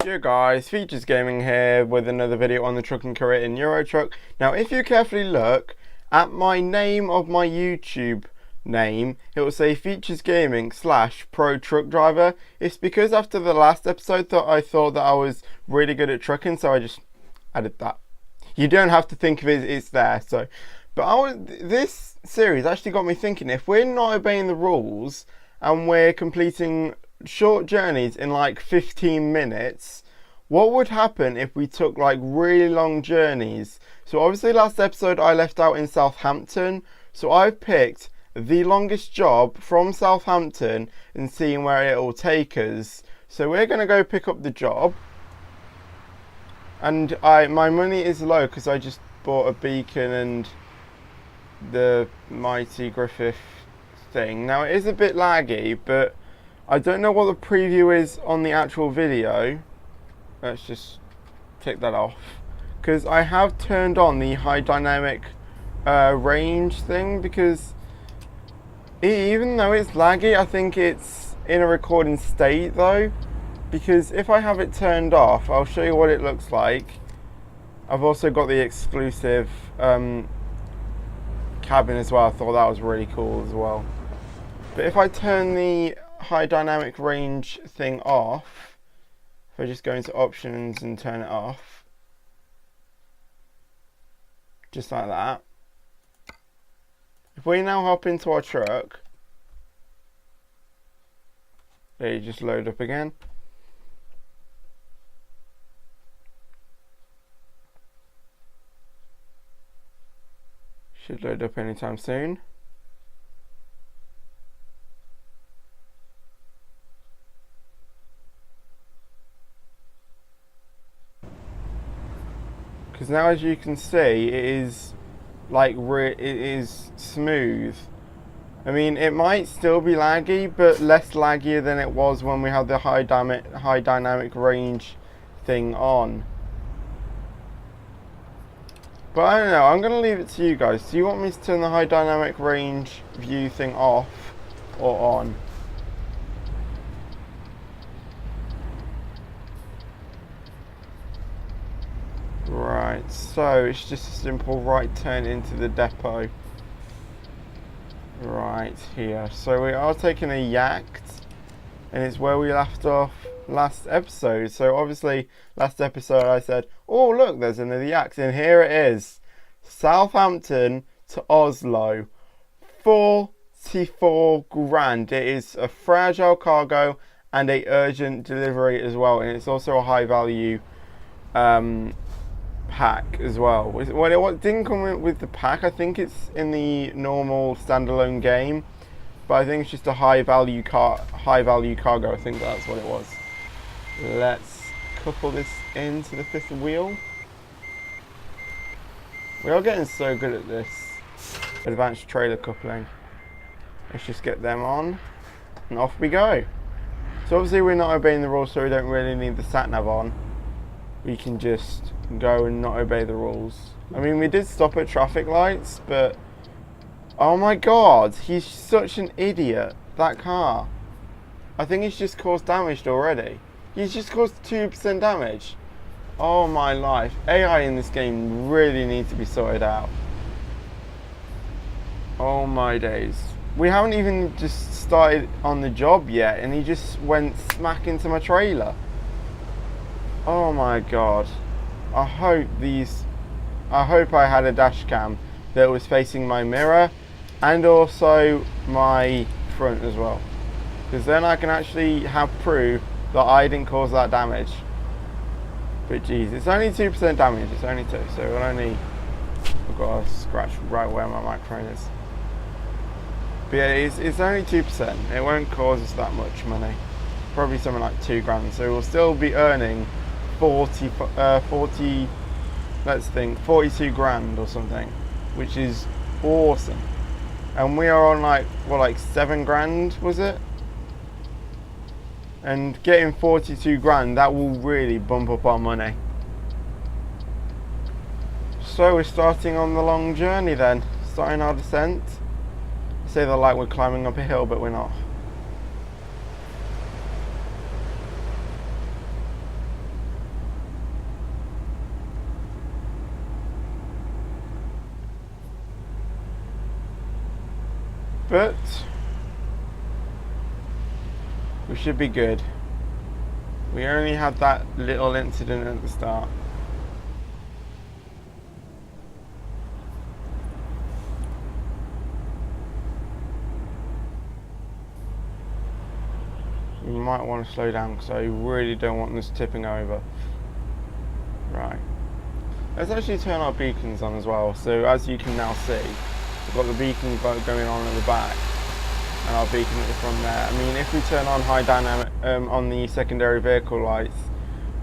Yo guys, Features Gaming here with another video on the trucking career in Euro Truck. Now if you carefully look at my name of my YouTube name, it will say Features Gaming / Pro Truck Driver. It's because after the last episode that I thought that I was really good at trucking, so I just added that. You don't have to think of it, it's there. So, but this series actually got me thinking, if we're not obeying the rules and we're completing short journeys in like 15 minutes, what would happen if we took like really long journeys? So obviously last episode I left out in Southampton, so I've picked the longest job from Southampton and seeing where it will take us. So we're going to go pick up the job, and my money is low because I just bought a beacon and the mighty Griffith thing. Now it is a bit laggy, but I don't know what the preview is on the actual video. Let's just take that off, because I have turned on the high dynamic range thing, because even though it's laggy, I think it's in a recording state though, because if I have it turned off, I'll show you what it looks like. I've also got the exclusive cabin as well. I thought that was really cool as well. But if I turn the high dynamic range thing off, if I just go into options and turn it off, just like that. If we now hop into our truck, they just load up again. Should load up anytime soon. Because now, as you can see, it is like it is smooth. I mean, it might still be laggy, but less laggier than it was when we had the high dynamic range thing on. But I don't know, I'm going to leave it to you guys. Do you want me to turn the high dynamic range view thing off or on? Right, so it's just a simple right turn into the depot. Right here. So we are taking a yacht, and it's where we left off last episode. So obviously last episode I said, oh look, there's another yacht, and here it is. Southampton to Oslo. 44 grand. It is a fragile cargo and a urgent delivery as well, and it's also a high value pack as well. Well, it didn't come with the pack. I think it's in the normal standalone game, but I think it's just a high value cargo. I think that's what it was. Let's couple this into the fifth wheel. We are getting so good at this advanced trailer coupling. Let's just get them on and off we go. So obviously we're not obeying the rules, so we don't really need the sat nav on. We can just go and not obey the rules. I mean, we did stop at traffic lights, but oh my god, he's such an idiot, that car. I think he's just caused damage already. He's just caused 2% damage. Oh my life. AI in this game really needs to be sorted out. Oh my days. We haven't even just started on the job yet, and he just went smack into my trailer. Oh my god. I hope I had a dash cam that was facing my mirror and also my front as well, because then I can actually have proof that I didn't cause that damage. But geez, it's only 2% damage, it's only 2, so I've got a scratch right where my microphone is. But yeah, it's only 2%, it won't cause us that much money, probably something like 2 grand, so we'll still be earning 42 grand or something, which is awesome. And we are on like 7 grand, was it? And getting 42 grand, that will really bump up our money. So we're starting on the long journey then, starting our descent. Say that like we're climbing up a hill, but we're not. But we should be good. We only had that little incident at the start. We might want to slow down because I really don't want this tipping over. Right. Let's actually turn our beacons on as well. So as you can now see, we've got the beacon going on at the back and our beacon at the front there. I mean, if we turn on high dynamic on the secondary vehicle lights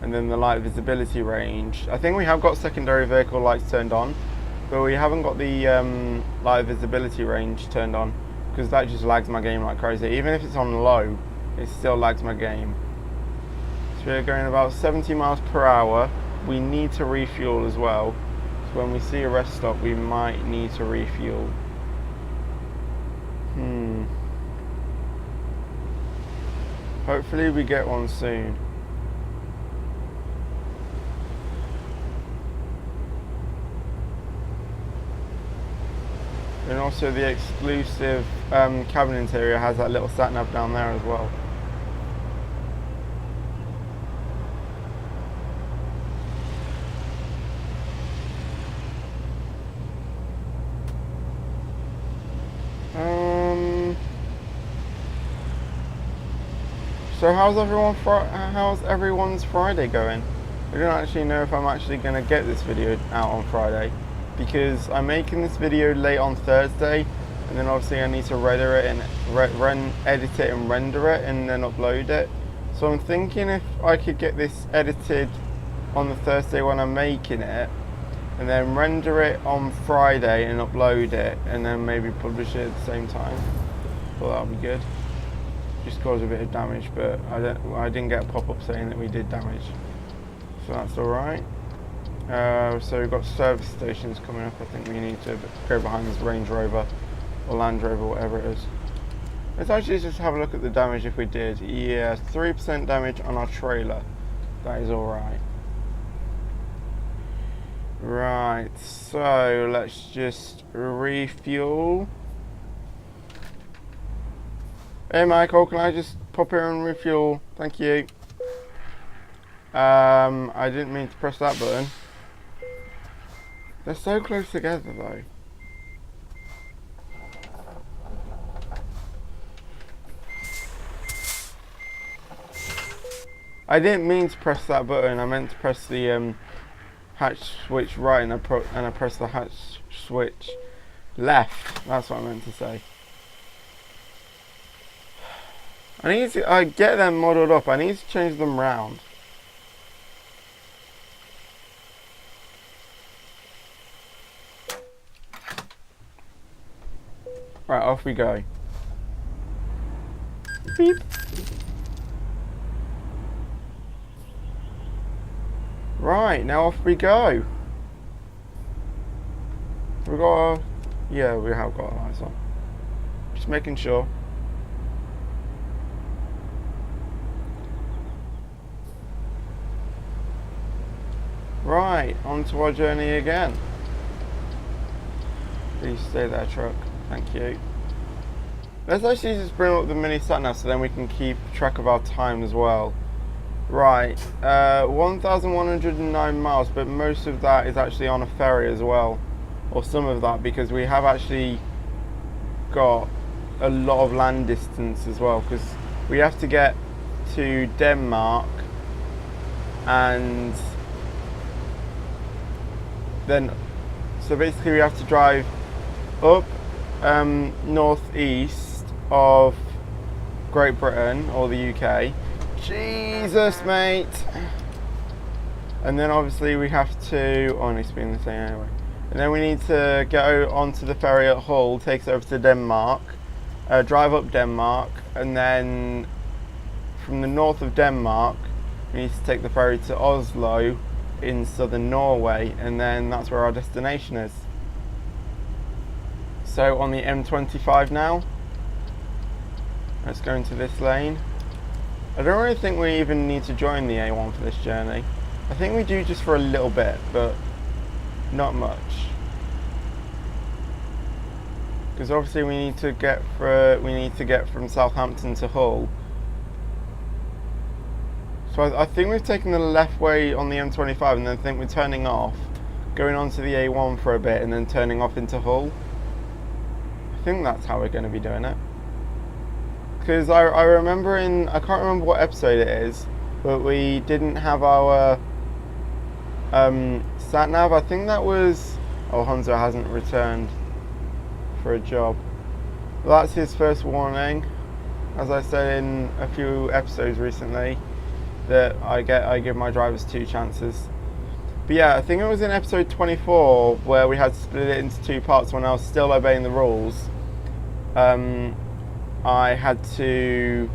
and then the light visibility range, I think we have got secondary vehicle lights turned on, but we haven't got the light visibility range turned on because that just lags my game like crazy. Even if it's on low, it still lags my game. So we're going about 70 miles per hour. We need to refuel as well. So when we see a rest stop, we might need to refuel. Hopefully we get one soon. And also the exclusive cabin interior has that little sat nav down there as well. So how's everyone's Friday going? I don't actually know if I'm actually going to get this video out on Friday because I'm making this video late on Thursday, and then obviously I need to edit it and render it and then upload it. So I'm thinking if I could get this edited on the Thursday when I'm making it, and then render it on Friday and upload it, and then maybe publish it at the same time. Well, that would be good. Just caused a bit of damage, but I didn't get a pop-up saying that we did damage, so that's all right. So we've got service stations coming up. I think we need to go behind this Range Rover or Land Rover, whatever it is. Let's actually just have a look at the damage if we did. Yeah, 3% damage on our trailer. That is all right. Right, so let's just refuel. Hey Michael, can I just pop here and refuel? Thank you. I didn't mean to press that button. They're so close together though. I didn't mean to press that button. I meant to press the hatch switch right, and I pressed the hatch switch left. That's what I meant to say. I get them modelled up. I need to change them round. Right, off we go. Beep. Right, now off we go. We got yeah, we have got our lights on. Just making sure. Right, on to our journey again. Please stay there, truck. Thank you. Let's actually just bring up the mini sat nav so then we can keep track of our time as well. Right, 1,109 miles, but most of that is actually on a ferry as well. Or some of that, because we have actually got a lot of land distance as well, because we have to get to Denmark and then, so basically we have to drive up northeast of Great Britain or the UK. Jesus, mate. And then obviously we have to, oh, it's been the same anyway. And then we need to go onto the ferry at Hull, takes it over to Denmark, drive up Denmark, and then from the north of Denmark, we need to take the ferry to Oslo in southern Norway, and then that's where our destination is. So on the M25 now, let's go into this lane. I don't really think we even need to join the A1 for this journey. I think we do just for a little bit, but not much. Because obviously we need to get from Southampton to Hull. So I think we've taken the left way on the M25, and then I think we're turning off, going onto the A1 for a bit, and then turning off into Hull. I think that's how we're going to be doing it. Because I remember I can't remember what episode it is, but we didn't have our sat nav. I think that was, oh, Hanzo hasn't returned for a job. Well, that's his first warning. As I said in a few episodes recently, that I give my drivers 2 chances. But yeah, I think it was in episode 24 where we had to split it into 2 parts when I was still obeying the rules. I had to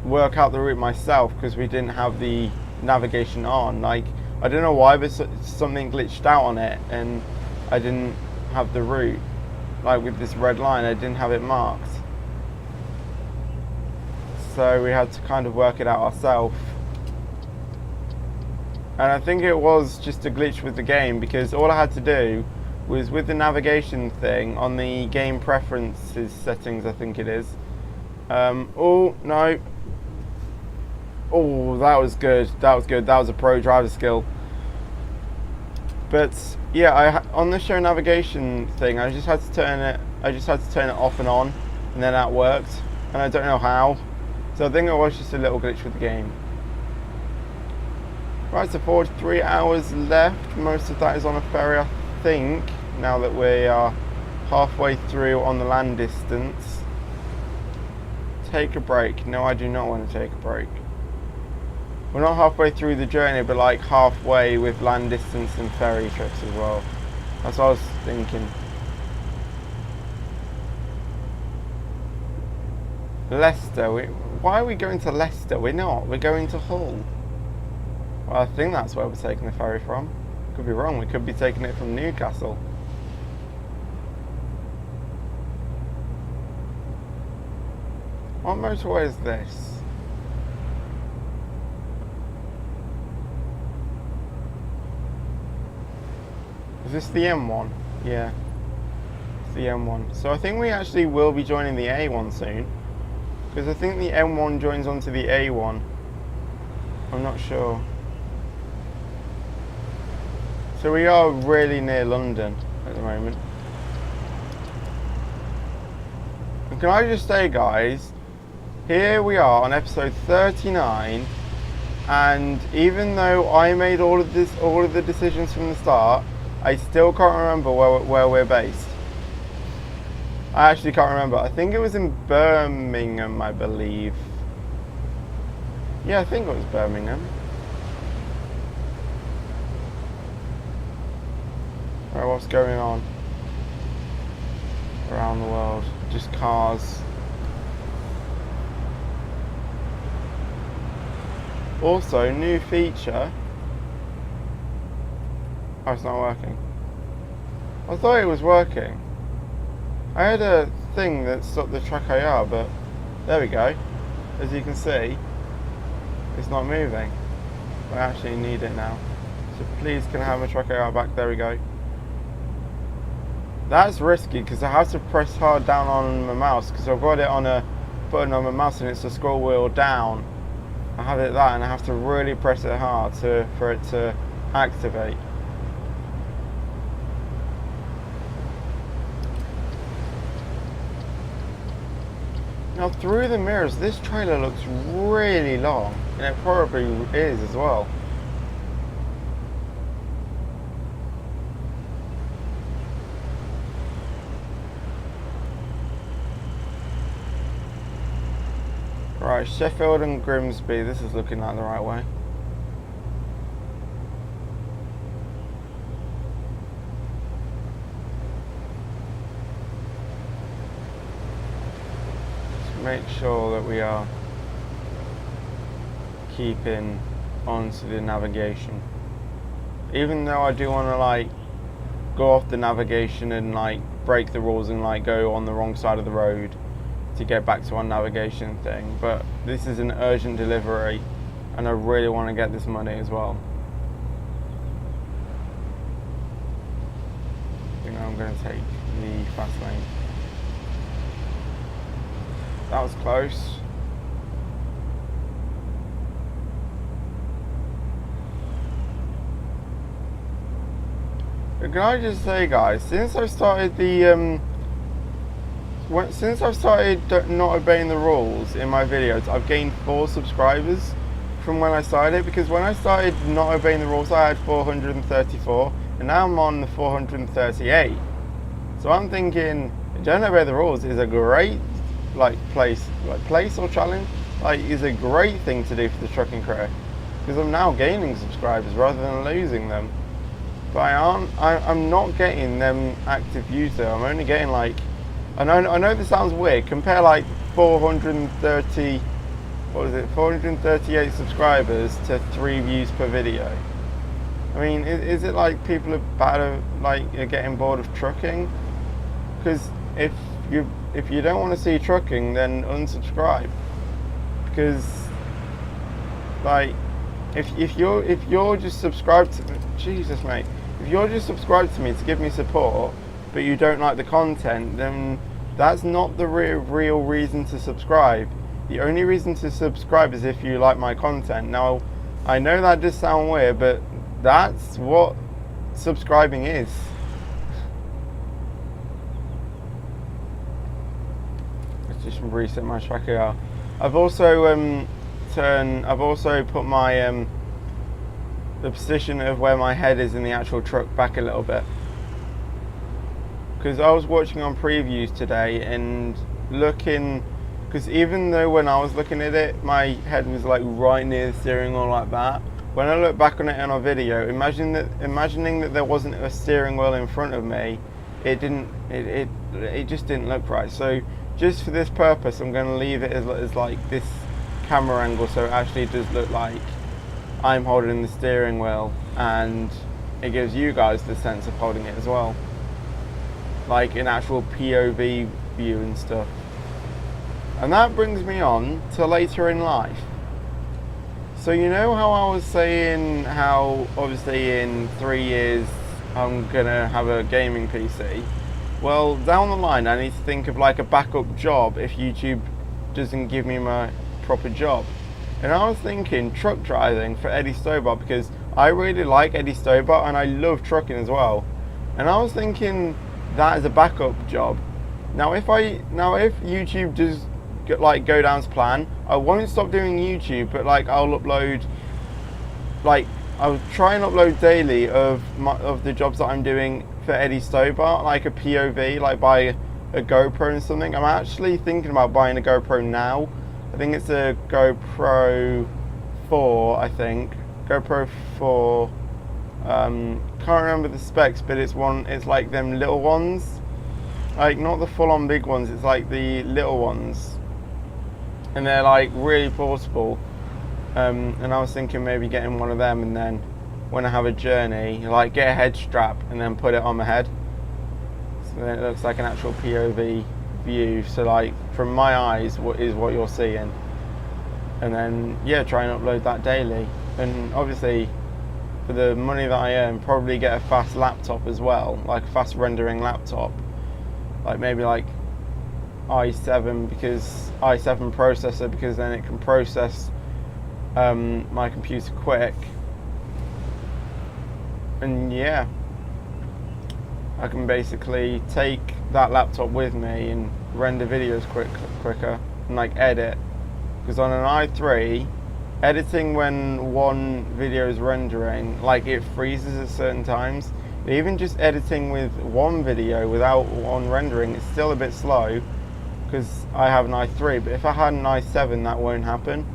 work out the route myself because we didn't have the navigation on. Like, I don't know why, but something glitched out on it and I didn't have the route. Like with this red line, I didn't have it marked. So we had to kind of work it out ourselves. And I think it was just a glitch with the game, because all I had to do was, with the navigation thing on the game preferences settings, I think it is. Oh, no. Oh, that was good. That was good. That was a pro driver skill. But yeah, on the show navigation thing, I just had to turn it off and on, and then that worked. And I don't know how. So I think it was just a little glitch with the game. Right, so 43 hours left. Most of that is on a ferry, I think, now that we are halfway through on the land distance. Take a break. No, I do not want to take a break. We're not halfway through the journey, but like halfway with land distance and ferry trips as well. That's what I was thinking. Leicester. Why are we going to Leicester? We're not. We're going to Hull. Well, I think that's where we're taking the ferry from. Could be wrong. We could be taking it from Newcastle. What motorway is this? Is this the M1? Yeah. It's the M1. So I think we actually will be joining the A1 soon. Because I think the M1 joins onto the A1. I'm not sure. So we are really near London at the moment. And can I just say, guys, here we are on episode 39, and even though I made all of the decisions from the start, I still can't remember where we're based. I actually can't remember. I think it was in Birmingham, I believe. Yeah, I think it was Birmingham. Right, what's going on around the world? Just cars. Also, new feature. Oh, it's not working. I thought it was working. I had a thing that stopped the track IR, but there we go. As you can see, it's not moving. I actually need it now. So please can I have my track IR back? There we go. That's risky because I have to press hard down on my mouse, because I've got it on a button on my mouse and it's a scroll wheel down. I have it that, and I have to really press it hard for it to activate. Now through the mirrors, this trailer looks really long, and it probably is as well. Right, Sheffield and Grimsby, this is looking like the right way. Make sure that we are keeping onto the navigation, even though I do want to like go off the navigation and like break the rules and like go on the wrong side of the road to get back to our navigation thing. But this is an urgent delivery and I really want to get this money as well. I think I'm going to take the fast lane. That was close. Can I just say, guys, since I've started not obeying the rules in my videos, I've gained 4 subscribers from when I started. Because when I started not obeying the rules, I had 434, and now I'm on the 438. So I'm thinking, don't obey the rules is a great place or challenge. Is a great thing to do for the trucking career, because I'm now gaining subscribers rather than losing them. But I'm not getting them active views though. I'm only getting I know this sounds weird. Compare 438 subscribers to 3 views per video. I mean, is it like people are bad are getting bored of trucking? Because if you don't want to see trucking, then unsubscribe. Because if you're just subscribed to Jesus, mate. If you're just subscribed to me to give me support, but you don't like the content, then that's not the real reason to subscribe. The only reason to subscribe is if you like my content. Now, I know that does sound weird, but that's what subscribing is. Let's just reset my tracker. I've also put my the position of where my head is in the actual truck back a little bit, because I was watching on previews today and looking, because even though when I was looking at it my head was right near the steering wheel like that, when I look back on it in a video, imagining that there wasn't a steering wheel in front of me, it just didn't look right. So just for this purpose, I'm going to leave it as this camera angle, so it actually does look like I'm holding the steering wheel, and it gives you guys the sense of holding it as well, like an actual POV view and stuff. And that brings me on to later in life. So you know how I was saying how obviously in 3 years I'm gonna have a gaming PC? Well, down the line I need to think of a backup job if YouTube doesn't give me my proper job. And I was thinking truck driving for Eddie Stobart, because I really like Eddie Stobart and I love trucking as well. And I was thinking that as a backup job. Now if YouTube does go down to plan, I won't stop doing YouTube, but I'll upload, I'll try and upload daily of the jobs that I'm doing for Eddie Stobart, a POV, buy a GoPro and something. I'm actually thinking about buying a GoPro now. I think it's a GoPro 4, I think. GoPro 4. Can't remember the specs, but it's them little ones. Not the full-on big ones, it's the little ones. And they're really portable. And I was thinking maybe getting one of them, and then when I have a journey, get a head strap and then put it on my head. So then it looks like an actual POV view, so from my eyes what you're seeing, and then try and upload that daily. And obviously for the money that I earn, probably get a fast laptop as well, a fast rendering laptop, maybe i7 processor, because then it can process my computer quick. And I can basically take that laptop with me and render videos quicker and edit, because on an i3, editing when one video is rendering, it freezes at certain times. But even just editing with one video without one rendering, it's still a bit slow because I have an i3. But if I had an i7, that won't happen.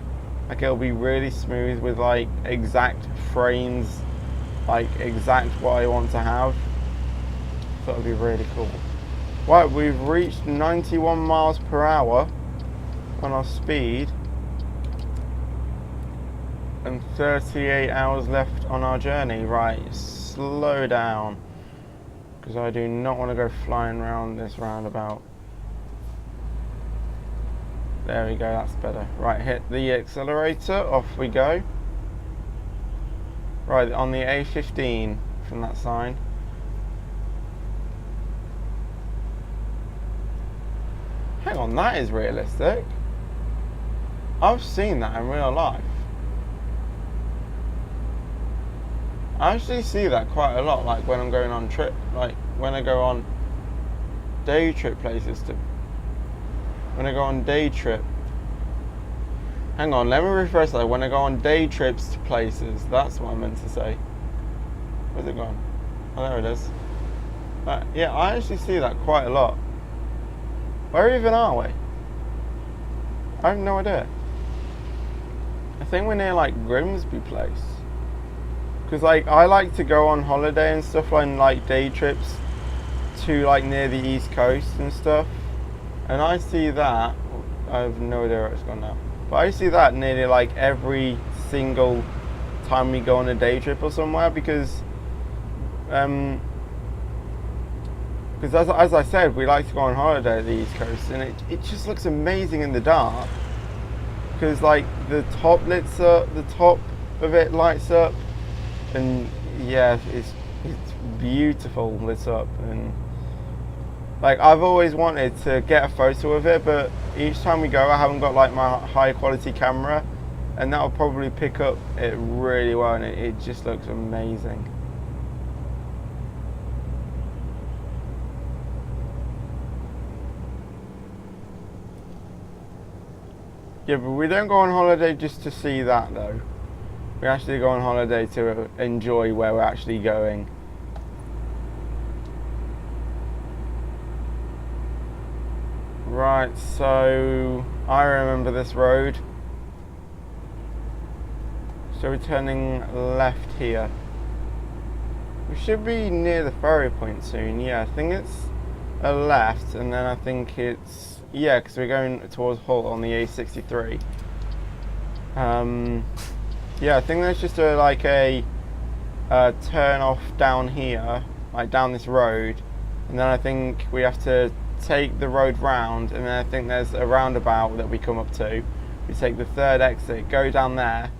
It'll be really smooth with exact frames, exact what I want to have. That would be really cool. Right, we've reached 91 miles per hour on our speed, and 38 hours left on our journey. Right, slow down, because I do not want to go flying around this roundabout. There we go, that's better. Right, hit the accelerator, off we go. Right, on the A15 from that sign. Hang on, that is realistic. I've seen that in real life. I actually see that quite a lot, like when I'm going on trip, like when I go on day trip places when I go on day trip. Hang on, let me refresh that. When I go on day trips to places, that's what I meant to say. Where's it gone? Oh, there it is. Yeah, I actually see that quite a lot. Where even are we? I have no idea. I think we're near like Grimsby Place. Because like I like to go on holiday and stuff on like day trips to like near the East Coast and stuff. And I see that, I have no idea where it's gone now. But I see that nearly like every single time we go on a day trip or somewhere because as I said, we like to go on holiday at the East Coast and it just looks amazing in the dark. Because like the top lights up, the top of it lights up, and yeah, it's beautiful lit up. And like I've always wanted to get a photo of it, but each time we go I haven't got like my high quality camera, and that'll probably pick up it really well, and it just looks amazing. Yeah, but we don't go on holiday just to see that though. We actually go on holiday to enjoy where we're actually going. Right, so I remember this road. So we're turning left here. We should be near the ferry point soon. Yeah, I think it's a left, and then I think it's... Yeah, because we're going towards Hull on the A63. Yeah, I think there's just a turn off down here, like down this road, and then I think we have to take the road round, and then I think there's a roundabout that we come up to. We take the third exit, go down there,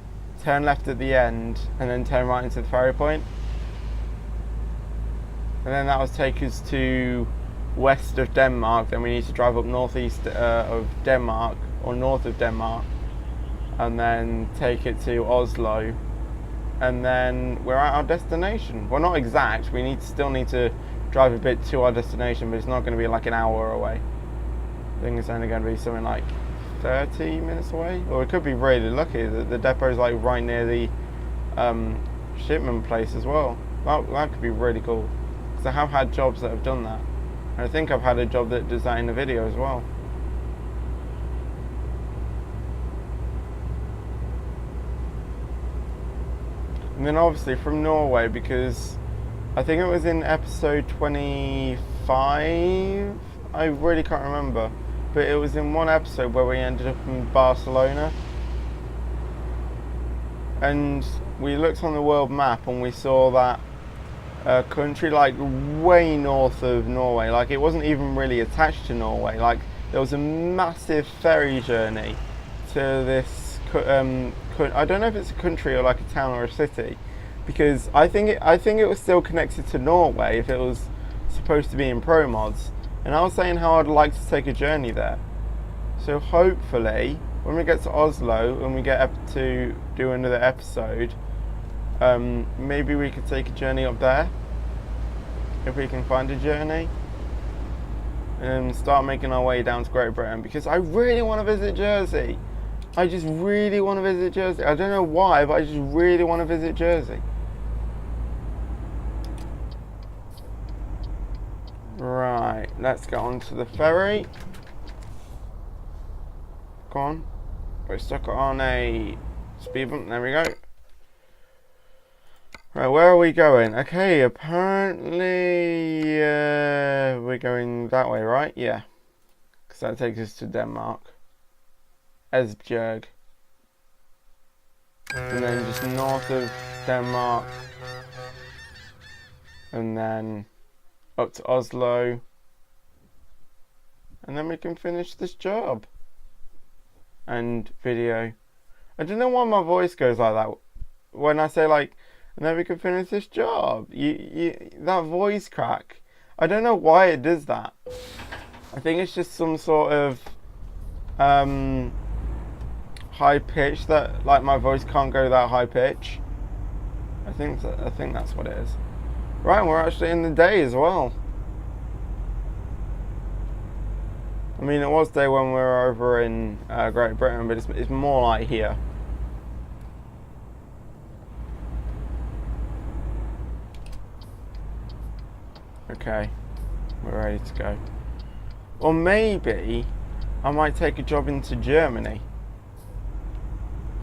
turn left at the end, and then turn right into the ferry point. And then that will take us to west of Denmark. Then we need to drive up northeast of Denmark, or north of Denmark, and then take it to Oslo, and then we're at our destination. Well, not exact, we still need to drive a bit to our destination, but it's not going to be like an hour away. I think it's only going to be something like 30 minutes away, or it could be really lucky that the depot is like right near the shipment place as well. That could be really cool, because I have had jobs that have done that, and I think I've had a job that does that in the video as well. And then obviously from Norway, because I think it was in episode 25, I really can't remember, but it was in one episode where we ended up in Barcelona, and we looked on the world map and we saw that country like way north of Norway. Like it wasn't even really attached to Norway. Like there was a massive ferry journey to this I don't know if it's a country or like a town or a city, because I think it was still connected to Norway if it was supposed to be in Pro Mods. And I was saying how I'd like to take a journey there. So hopefully when we get to Oslo and we get up to do another episode, maybe we could take a journey up there, if we can find a journey, and start making our way down to Great Britain, because I really want to visit Jersey. I just really want to visit Jersey. I don't know why, but I just really want to visit Jersey. Right, let's get on to the ferry. Go on. We're stuck on a speed bump. There we go. Right, where are we going? Okay, apparently we're going that way, right? Yeah. Because that takes us to Denmark. Esbjerg, and then just north of Denmark, and then up to Oslo, and then we can finish this job and video. I don't know why my voice goes like that when I say like, and then we can finish this job. That voice crack, I don't know why it does that. I think it's just some sort of high pitch that, like, my voice can't go that high pitch. I think that's what it is. Right, we're actually in the day as well. I mean, it was day when we were over in Great Britain, but it's more like here. Okay, we're ready to go. Or maybe I might take a job into Germany,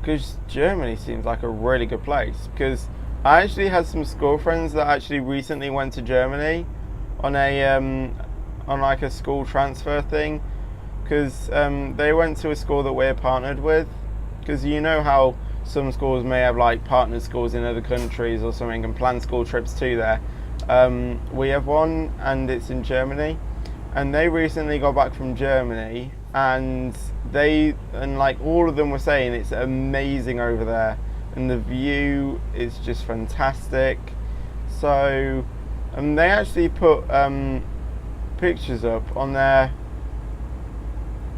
because Germany seems like a really good place. Because I actually had some school friends that actually recently went to Germany on a on like a school transfer thing, because they went to a school that we're partnered with. Because you know how some schools may have like partnered schools in other countries or something and plan school trips to there. We have one, and it's in Germany, and they recently got back from Germany, and like all of them were saying it's amazing over there, and the view is just fantastic. So they actually put pictures up on their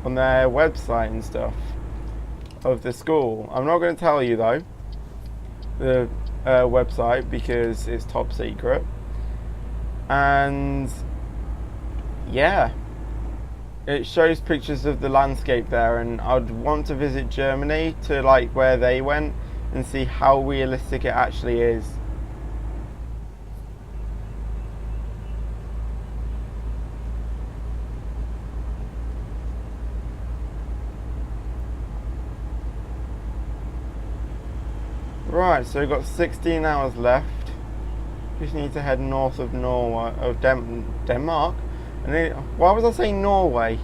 website and stuff of the school. I'm not going to tell you though the website, because it's top secret. And yeah, it shows pictures of the landscape there, and I'd want to visit Germany to like where they went and see how realistic it actually is. Right, so we've got 16 hours left. Just need to head north of Norway, of Denmark. And then, why was I saying Norway?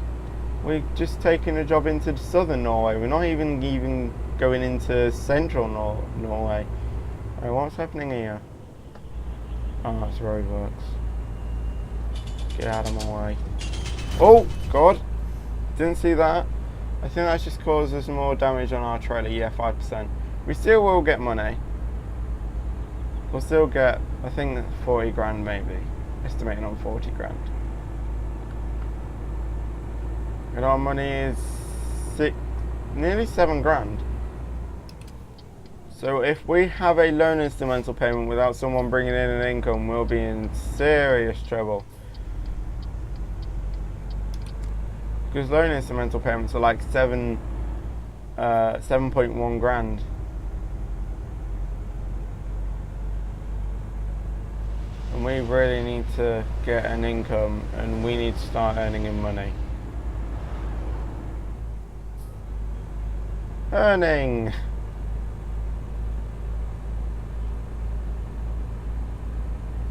We're just taking a job into southern Norway. We're not even going into central Norway. Right, what's happening here? Oh, it's roadworks. Get out of my way. Oh, God. Didn't see that. I think that's just caused us more damage on our trailer. Yeah, 5%. We still will get money. We'll still get, I think, 40 grand maybe. Estimating on 40 grand. And our money is nearly 7 grand. So if we have a loan instrumental payment without someone bringing in an income, we'll be in serious trouble. Because loan instrumental payments are like 7.1 grand. And we really need to get an income, and we need to start earning in money. Earning!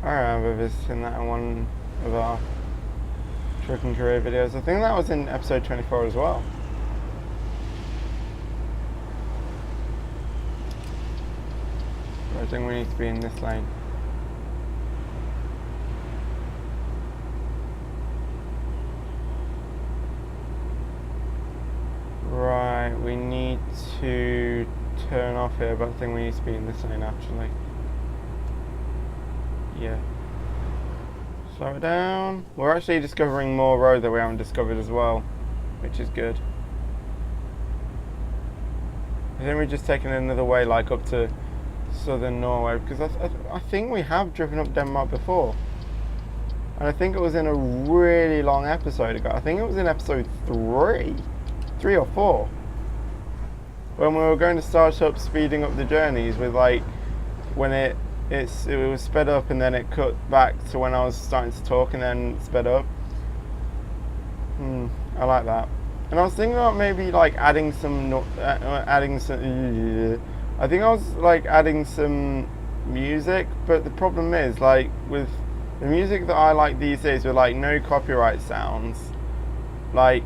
I remember visiting that in one of our trucking career videos. I think that was in episode 24 as well. I think we need to be in this lane. Right, we need to turn off here, but I think we need to be in this lane actually. Yeah. Slow it down. We're actually discovering more road that we haven't discovered as well, which is good. I think we're just taking another way, like up to southern Norway, because I think we have driven up Denmark before. And I think it was in a really long episode ago. I think it was in episode 3 or 4. When we were going to start up speeding up the journeys with like, when it was sped up and then it cut back to when I was starting to talk and then sped up. I like that. And I was thinking about maybe like adding some. I think I was like adding some music, but the problem is like with the music that I like these days with like no copyright sounds, like,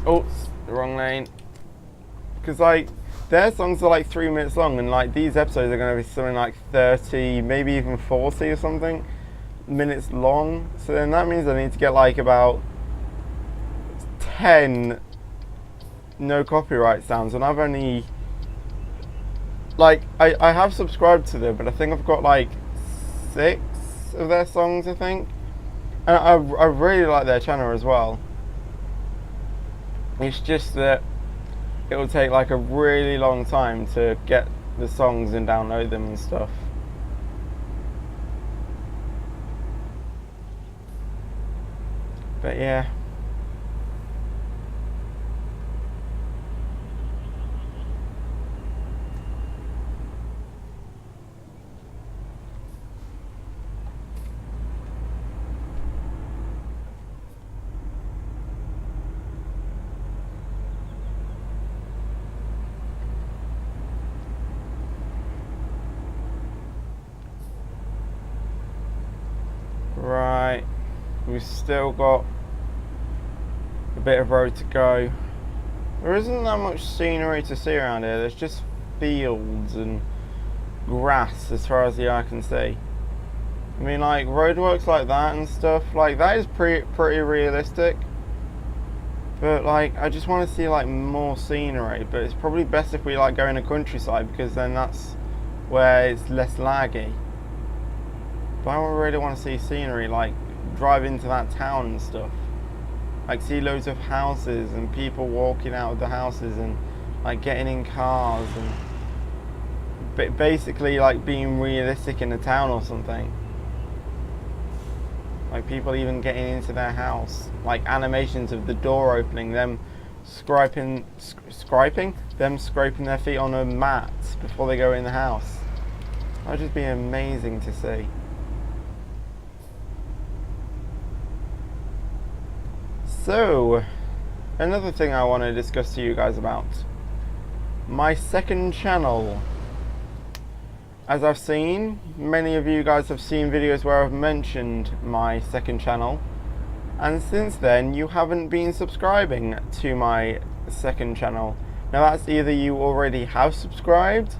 oh, the wrong lane. Because like their songs are like 3 minutes long, and like these episodes are going to be something like 30, maybe even 40 or something minutes long. So then that means I need to get like about 10 no copyright sounds, and I've only like I have subscribed to them, but I think I've got like 6 of their songs, I think. And I really like their channel as well. It's just that it will take like a really long time to get the songs and download them and stuff. But yeah. Right, we've still got a bit of road to go. There isn't that much scenery to see around here. There's just fields and grass as far as the eye can see. I mean, like, roadworks like that and stuff, like, that is pretty realistic. But, like, I just want to see, like, more scenery. But it's probably best if we, like, go in the countryside, because then that's where it's less laggy. But I don't really want to see scenery, like drive into that town and stuff. Like see loads of houses and people walking out of the houses and like getting in cars and basically like being realistic in the town or something. Like people even getting into their house. Like animations of the door opening, them scraping their feet on a mat before they go in the house. That would just be amazing to see. So, another thing I want to discuss to you guys about. My second channel. As I've seen, many of you guys have seen videos where I've mentioned my second channel. And since then, you haven't been subscribing to my second channel. Now that's either you already have subscribed,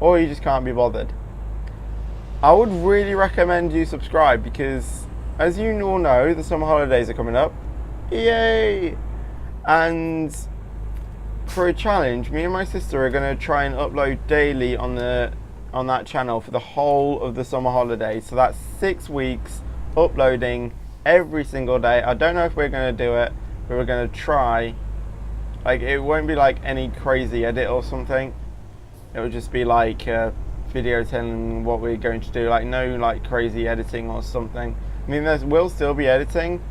or you just can't be bothered. I would really recommend you subscribe because, as you all know, the summer holidays are coming up. Yay! And for a challenge, me and my sister are going to try and upload daily on that channel for the whole of the summer holidays. So that's 6 weeks uploading every single day. I don't know if we're going to do it, but we're going to try. Like, it won't be like any crazy edit or something. It will just be like a video telling what we're going to do. Like, no like crazy editing or something. I mean, there will still be editing.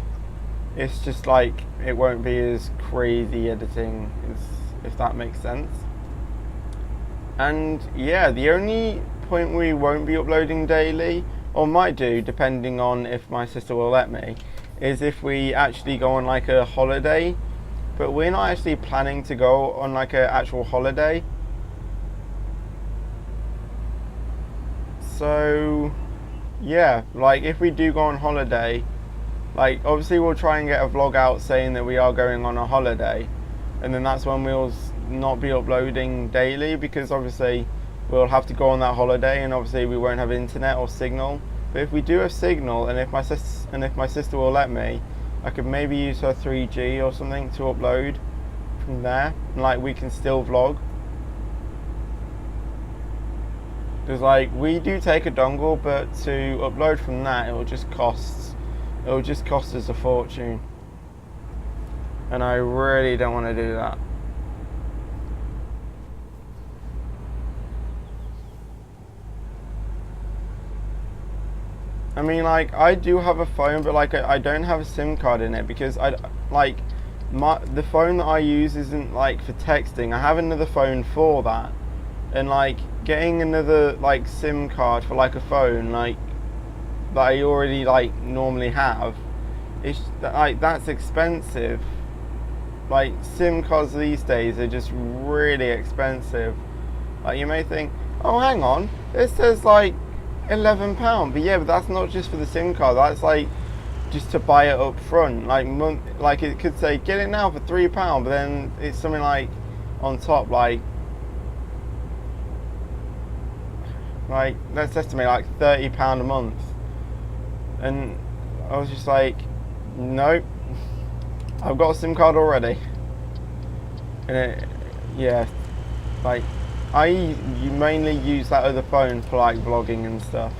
It's just like it won't be as crazy editing, if that makes sense. And yeah, the only point we won't be uploading daily, or might do depending on if my sister will let me, is if we actually go on like a holiday. But we're not actually planning to go on like an actual holiday. So yeah, like if we do go on holiday, like obviously we'll try and get a vlog out saying that we are going on a holiday, and then that's when we'll not be uploading daily, because obviously we'll have to go on that holiday and obviously we won't have internet or signal. But if we do have signal, and if my sister will let me, I could maybe use her 3G or something to upload from there, and like we can still vlog. Because like we do take a dongle, but to upload from that it will just cost us a fortune, and I really don't want to do that. I mean, like, I do have a phone, but like I don't have a SIM card in it, because the phone that I use isn't like for texting. I have another phone for that, and like getting another like SIM card for like a phone like that I already like normally have, it's like that's expensive. Like SIM cards these days are just really expensive. Like you may think, oh hang on, it says like £11, but yeah, but that's not just for the SIM card. That's like just to buy it up front. Like it could say get it now for £3, but then it's something like on top like let's estimate like £30 a month. And I was just like, nope, I've got a SIM card already. And yeah, like you mainly use that other phone for like vlogging and stuff.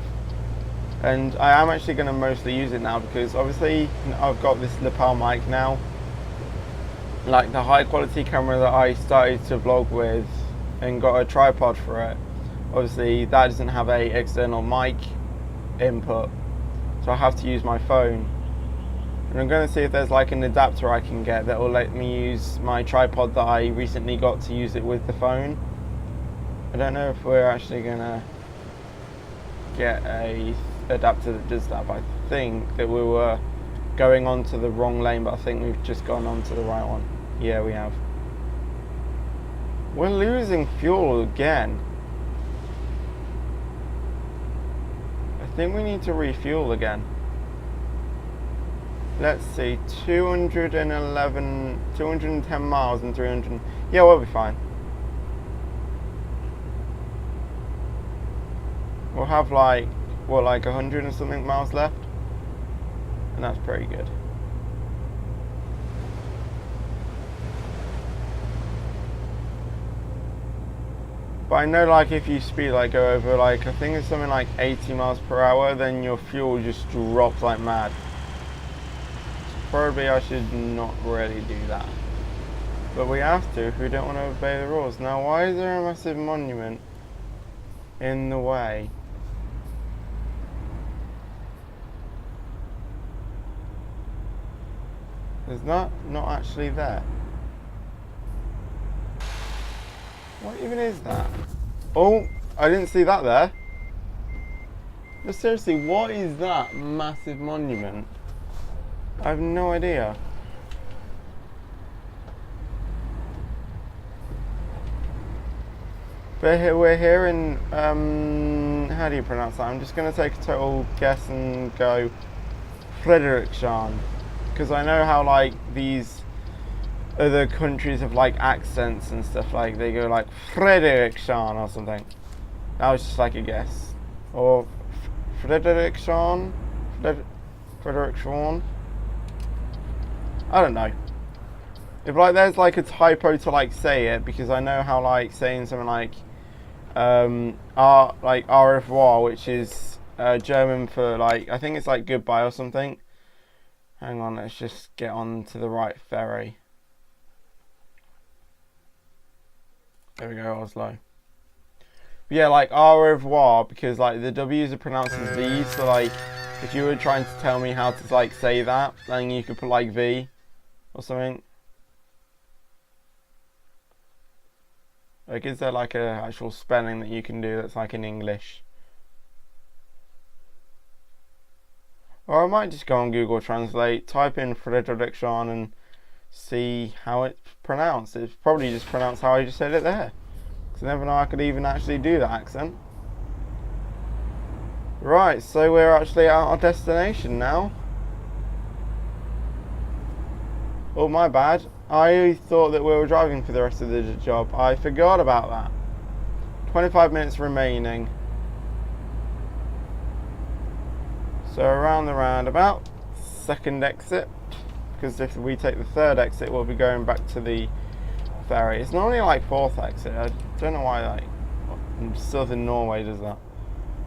And I am actually going to mostly use it now because obviously I've got this lapel mic now. Like the high quality camera that I started to vlog with and got a tripod for it. Obviously that doesn't have a external mic input, so I have to use my phone. And I'm going to see if there's like an adapter I can get that will let me use my tripod that I recently got to use it with the phone. I don't know if we're actually going to get a adapter that does that, but I think that we were going onto the wrong lane, but I think we've just gone onto the right one. Yeah, we have. We're losing fuel again. I think we need to refuel again. Let's see, 210 miles and 300. Yeah, we'll be fine. We'll have like 100 and something miles left, and that's pretty good. But I know like if you speed like go over like I think it's something like 80 miles per hour, then your fuel just drops like mad. So probably I should not really do that. But we have to if we don't want to obey the rules. Now why is there a massive monument in the way? There's not actually there. What even is that? Oh, I didn't see that there. But seriously, what is that massive monument? I have no idea. But here, we're here in, how do you pronounce that? I'm just going to take a total guess and go Frederikshavn. Because I know how like these other countries have like accents and stuff, like they go like Frederikshavn or something. That was just like a guess. Or Frederikshavn? Frederikshavn? I don't know. If like there's like a typo to like say it, because I know how like saying something like au revoir, which is German for like, I think it's like goodbye or something. Hang on, let's just get on to the right ferry. There we go, Oslo. But yeah, like au revoir, because like the W's are pronounced as V's, so like if you were trying to tell me how to like say that, then you could put like V or something. Like, is there like a actual spelling that you can do that's like in English? Or I might just go on Google Translate, type in Frederikshavn and see how it's pronounced. It's probably just pronounced how I just said it there. Because I never know I could even actually do that accent. Right, so we're actually at our destination now. Oh, my bad. I thought that we were driving for the rest of the job. I forgot about that. 25 minutes remaining. So around the roundabout, second exit, because if we take the third exit, we'll be going back to the ferry. It's normally like fourth exit. I don't know why like southern Norway does that.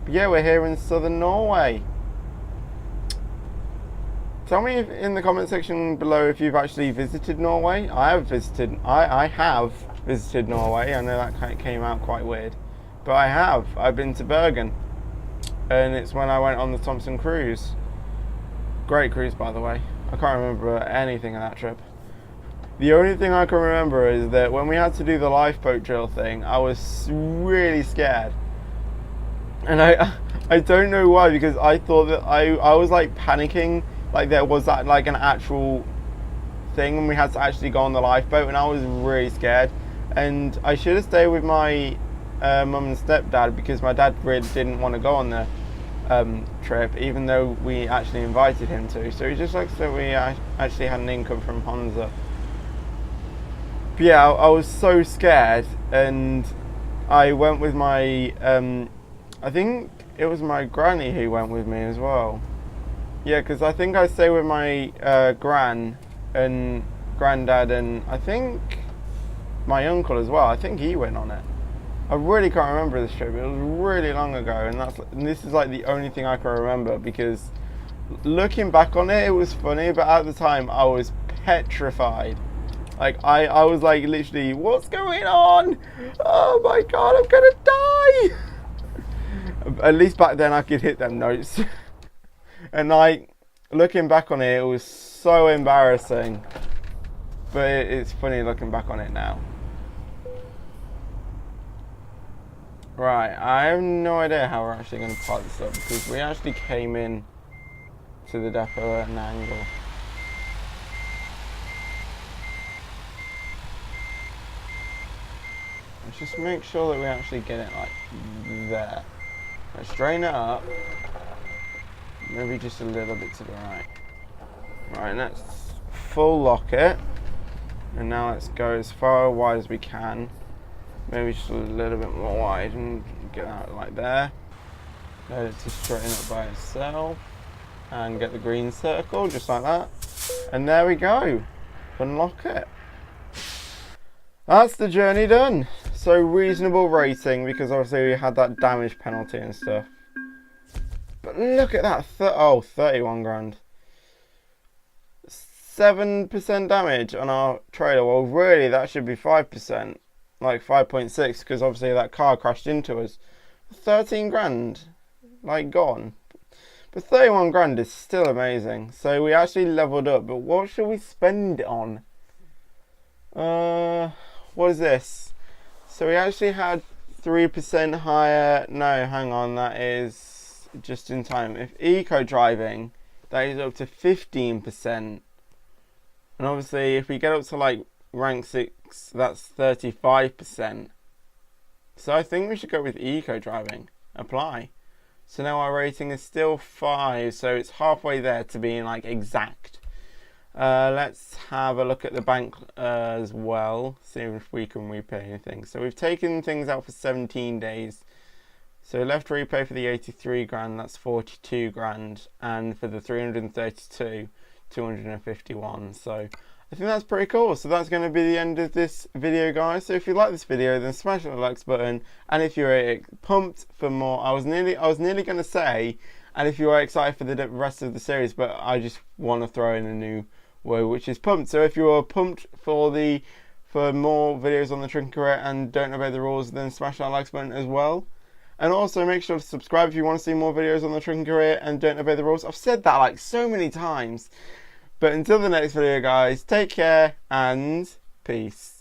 But yeah, we're here in southern Norway. Tell me in the comment section below if you've actually visited Norway. I have visited Norway. I know that kind of came out quite weird, but I have. I've been to Bergen. And it's when I went on the Thompson cruise. Great cruise, by the way. I can't remember anything on that trip. The only thing I can remember is that when we had to do the lifeboat drill thing, I was really scared. And I don't know why, because I thought that I was like panicking, like there was that like an actual thing and we had to actually go on the lifeboat, and I was really scared. And I should have stayed with my mum and stepdad, because my dad really didn't want to go on the trip, even though we actually invited him to. So he just likes that we actually had an income from Honza. But yeah, I was so scared, and I went with my I think it was my granny who went with me as well. Yeah, because I think I stayed with my gran and granddad, and I think my uncle as well. I think he went on it. I really can't remember this trip. It was really long ago, and this is like the only thing I can remember, because looking back on it, it was funny, but at the time I was petrified. Like I was like literally, what's going on? Oh my god, I'm gonna die! At least back then I could hit them notes. And like looking back on it, it was so embarrassing. But it's funny looking back on it now. Right, I have no idea how we're actually going to part this up, because we actually came in to the depot at an angle. Let's just make sure that we actually get it like there. Let's strain it up. Maybe just a little bit to the right. Right, let's full lock it. And now let's go as far wide as we can. Maybe just a little bit more wide and get that like there. Let it to straighten up by itself. And get the green circle, just like that. And there we go. Unlock it. That's the journey done. So reasonable rating, because obviously we had that damage penalty and stuff. But look at that. 31 grand. 7% damage on our trailer. Well, really, that should be 5%. Like 5.6, because obviously that car crashed into us. 13 grand. Like, gone. But 31 grand is still amazing. So we actually leveled up. But what should we spend it on? What is this? So we actually had 3% higher. No, hang on. That is just in time. If eco driving, that is up to 15%. And obviously, if we get up to like rank 6, that's 35%. So I think we should go with eco driving. Apply. So now our rating is still 5, so it's halfway there to being like exact. Let's have a look at the bank as well, see if we can repay anything. So we've taken things out for 17 days. So left repay for the 83 grand, that's 42 grand, and for the 332, 251. So I think that's pretty cool. So that's going to be the end of this video, guys. So if you like this video, then smash the likes button. And if you're pumped for more, I was nearly going to say, and if you are excited for the rest of the series, but I just want to throw in a new word, which is pumped. So if you are pumped for more videos on the Trucking Career and don't obey the rules, then smash that likes button as well. And also make sure to subscribe if you want to see more videos on the Trucking Career and don't obey the rules. I've said that like so many times. But until the next video, guys, take care and peace.